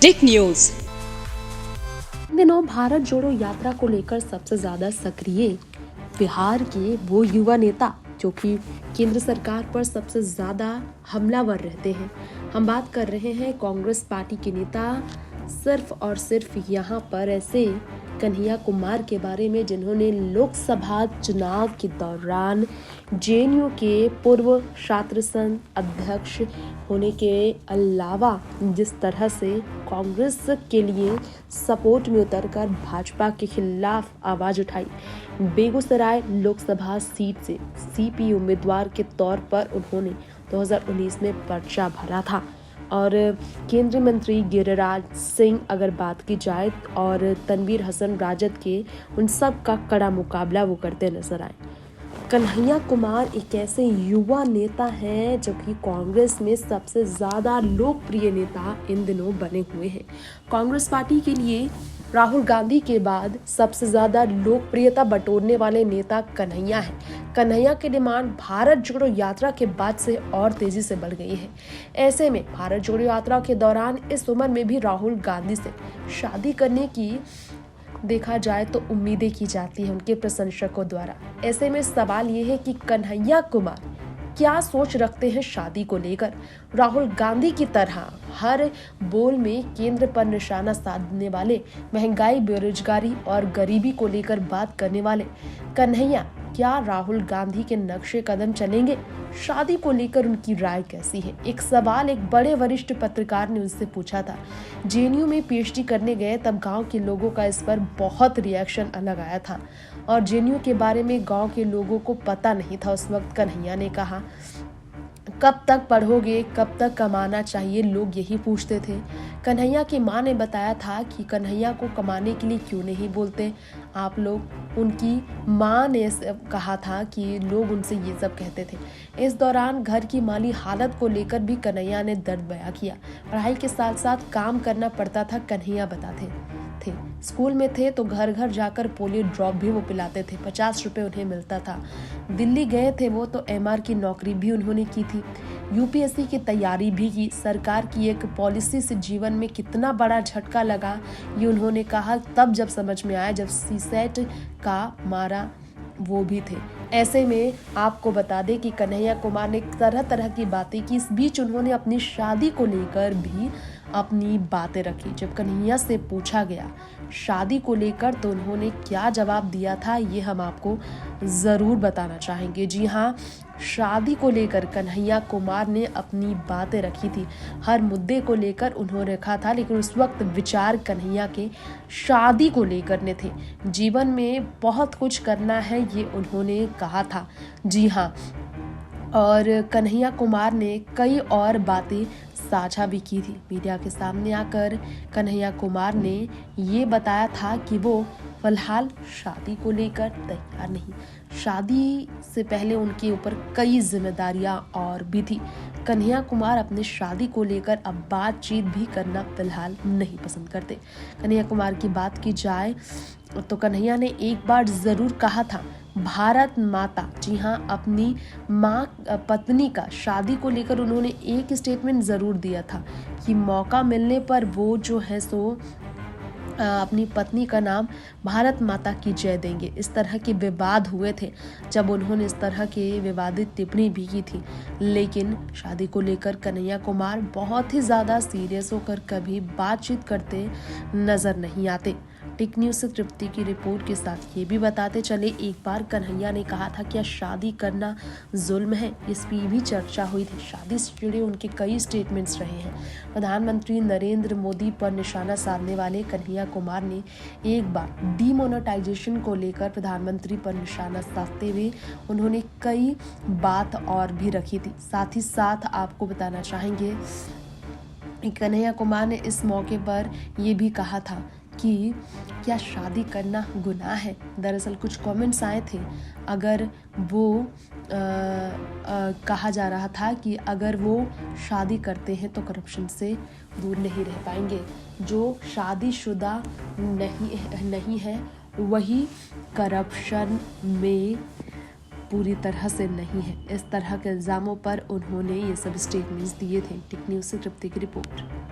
टिक news. इन दिनों भारत जोड़ो यात्रा को लेकर सबसे ज्यादा सक्रिय बिहार के वो युवा नेता जो कि केंद्र सरकार पर सबसे ज्यादा हमलावर रहते हैं। हम बात कर रहे हैं कांग्रेस पार्टी के नेता सिर्फ और सिर्फ यहाँ पर ऐसे कन्हैया कुमार के बारे में, जिन्होंने लोकसभा चुनाव के दौरान जेएनयू के पूर्व छात्र संघ अध्यक्ष होने के अलावा जिस तरह से कांग्रेस के लिए सपोर्ट में उतरकर भाजपा के खिलाफ आवाज उठाई। बेगूसराय लोकसभा सीट से सीपी उम्मीदवार के तौर पर उन्होंने 2019 में पर्चा भरा था और केंद्रीय मंत्री गिरिराज सिंह अगर बात की जाए और तनवीर हसन राजद के, उन सब का कड़ा मुकाबला वो करते नजर आए। कन्हैया कुमार एक ऐसे युवा नेता हैं जो कि कांग्रेस में सबसे ज्यादा लोकप्रिय नेता इन दिनों बने हुए हैं। कांग्रेस पार्टी के लिए राहुल गांधी के बाद सबसे ज्यादा लोकप्रियता बटोरने वाले नेता कन्हैया हैं। कन्हैया की डिमांड भारत जोड़ो यात्रा के बाद से और तेजी से बढ़ गई है। ऐसे में भारत जोड़ो यात्रा के दौरान इस उम्र में भी राहुल गांधी से शादी करने की देखा जाए तो उम्मीदें की जाती हैं उनके प्रशंसकों द्वारा। ऐसे में सवाल ये है कि कन्हैया कुमार क्या सोच रखते हैं शादी को लेकर। राहुल गांधी की तरह हर बोल में केंद्र पर निशाना साधने वाले, महंगाई, बेरोजगारी और गरीबी को लेकर बात करने वाले कन्हैया क्या राहुल गांधी के नक्शे कदम चलेंगे? शादी को लेकर उनकी राय कैसी है? एक सवाल एक बड़े वरिष्ठ पत्रकार ने उनसे पूछा था। जेएनयू में पीएचडी करने गए तब गांव के लोगों का इस पर बहुत रिएक्शन अलग आया था और जेएनयू के बारे में गांव के लोगों को पता नहीं था। उस वक्त कन्हैया ने कहा, कब तक पढ़ोगे, कब तक कमाना चाहिए, लोग यही पूछते थे। कन्हैया की मां ने बताया था कि कन्हैया को कमाने के लिए क्यों नहीं बोलते आप लोग। उनकी मां ने कहा था कि लोग उनसे ये सब कहते थे। इस दौरान घर की माली हालत को लेकर भी कन्हैया ने दर्द बयां किया। पढ़ाई के साथ साथ काम करना पड़ता था, कन्हैया बताते थे। स्कूल में थे तो घर घर जाकर पोलियो ड्रॉप भी वो पिलाते थे, 50 रुपए उन्हें मिलता था। दिल्ली गए थे वो तो एमआर की नौकरी भी उन्होंने की थी, यूपीएससी की तैयारी भी की। सरकार की एक पॉलिसी से जीवन में कितना बड़ा झटका लगा ये उन्होंने कहा तब जब समझ में आया, जब सीसेट का मारा वो भी थे। ऐसे में आपको बता दें कि कन्हैया कुमार ने तरह तरह की बातें की। इस बीच उन्होंने अपनी शादी को लेकर भी अपनी बातें रखी। जब कन्हैया से पूछा गया शादी को लेकर तो उन्होंने क्या जवाब दिया था ये हम आपको ज़रूर बताना चाहेंगे। जी हाँ, शादी को लेकर कन्हैया कुमार ने अपनी बातें रखी थी। हर मुद्दे को लेकर उन्होंने रखा था, लेकिन उस वक्त विचार कन्हैया के शादी को लेकर ने थे। जीवन में बहुत कुछ करना है ये उन्होंने कहा था। जी हाँ, और कन्हैया कुमार ने कई और बातें साझा भी की थी। मीडिया के सामने आकर कन्हैया कुमार ने ये बताया था कि वो फिलहाल शादी को लेकर तैयार नहीं। शादी से पहले उनके ऊपर कई जिम्मेदारियां और भी थी। कन्हैया कुमार अपने शादी को लेकर अब बातचीत भी करना फिलहाल नहीं पसंद करते। कन्हैया कुमार की बात की जाए तो कन्हैया ने एक बार जरूर कहा था, भारत माता, जी हाँ, अपनी माँ पत्नी का शादी को लेकर उन्होंने एक स्टेटमेंट ज़रूर दिया था कि मौका मिलने पर वो जो है सो अपनी पत्नी का नाम भारत माता की जय देंगे। इस तरह के विवाद हुए थे जब उन्होंने इस तरह के विवादित टिप्पणी भी की थी। लेकिन शादी को लेकर कन्हैया कुमार बहुत ही ज़्यादा सीरियस होकर कभी बातचीत करते नज़र नहीं आते। टिक न्यूज़ से तृप्ति की रिपोर्ट के साथ ये भी बताते चले, एक बार कन्हैया ने कहा था क्या शादी करना जुल्म है, इस पर भी चर्चा हुई थी। शादी से जुड़े उनके कई स्टेटमेंट्स रहे हैं। प्रधानमंत्री नरेंद्र मोदी पर निशाना साधने वाले कन्हैया कुमार ने एक बार डीमोनेटाइजेशन को लेकर प्रधानमंत्री पर निशाना साधते हुए उन्होंने कई बात और भी रखी थी। साथ ही साथ आपको बताना चाहेंगे कन्हैया कुमार ने इस मौके पर ये भी कहा था कि क्या शादी करना गुनाह है। दरअसल कुछ कमेंट्स आए थे, अगर वो कहा जा रहा था कि अगर वो शादी करते हैं तो करप्शन से दूर नहीं रह पाएंगे। जो शादीशुदा नहीं है वही करप्शन में पूरी तरह से नहीं है। इस तरह के इल्ज़ामों पर उन्होंने ये सब स्टेटमेंट्स दिए थे। टिक न्यूज़ से तृप्ति की रिपोर्ट।